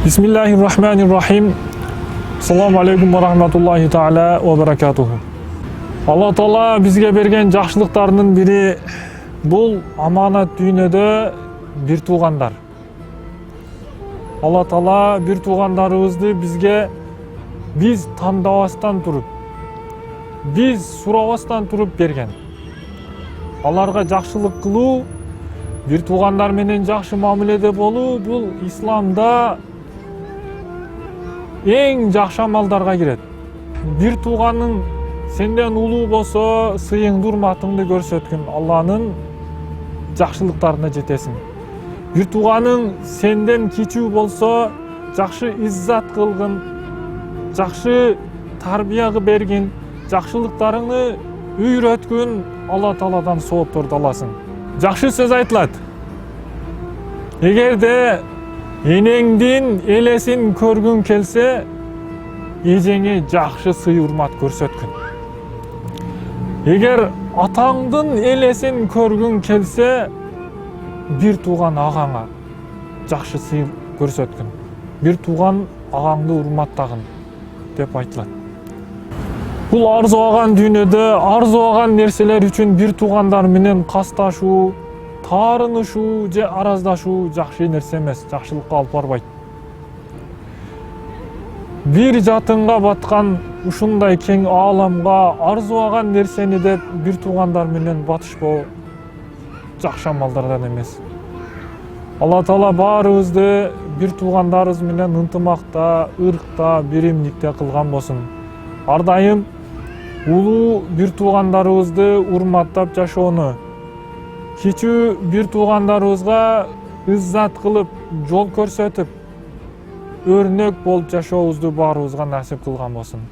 Bismillahirrahmanirrahim. Assalamu alaikum wa rahmatullahi ta'ala wa barakatuhu. Allah Taala bizge berген жакшылыктарынын бири бул аманат дүйнөдө бир туугандар. Allah Taala бир туугандарыбызды бизге биз тандабастан туруп, биз сурабастан туруп берген. Аларга жакшылык кылуу, бир туугандар менен жакшы мамиледе болуу бул исламда эң жакшы амалдарга кирет. Бир тууганың сенден улуу болсо, сыйыңды, урматыңды көрсөткүн, Алланын жакшылыктарына жетесиң. Бир тууганың сенден кичүү болсо, жакшы иззат кылгын, жакшы тарбия бергин, жакшылыктарыңды үйрөткүн, Алла Тааладан соопторду аласың. Жакшы сөз айтылат. Эгерде энеңдин элесин көргүң келсе, эжеңе жакшы сый урмат көрсөткүн. Эгер атаңдын элесин көргүң келсе, бир тууган агаңа жакшы сый көрсөткүн. Бир тууган агаңды урматтагын деп айтылат. Бул арзуаган дүйнөдө арзуаган нерселер үчүн бир туугандар менен касташуу, таарынышуу же араздашуу жакшы нерсе эмес, жакшылыкка алып барбайт. Бир жатынга баткан ушундай кең ааламга арзуаган нерсени деп бир туугандар менен батышпоо жакшы амалдардан эмес. Алла Таала баарыбызды бир туугандарыбыз менен ынтымакта, ыркта, биримдикте кылган болсун. Ар дайым улуу бир туугандарыбызды урматтап жашоону, кичүү бир туугандарыбызга иззат кылып, жол көрсөтүп, өрнөк болуп жашообузду баарыбызга насип кылган болсун.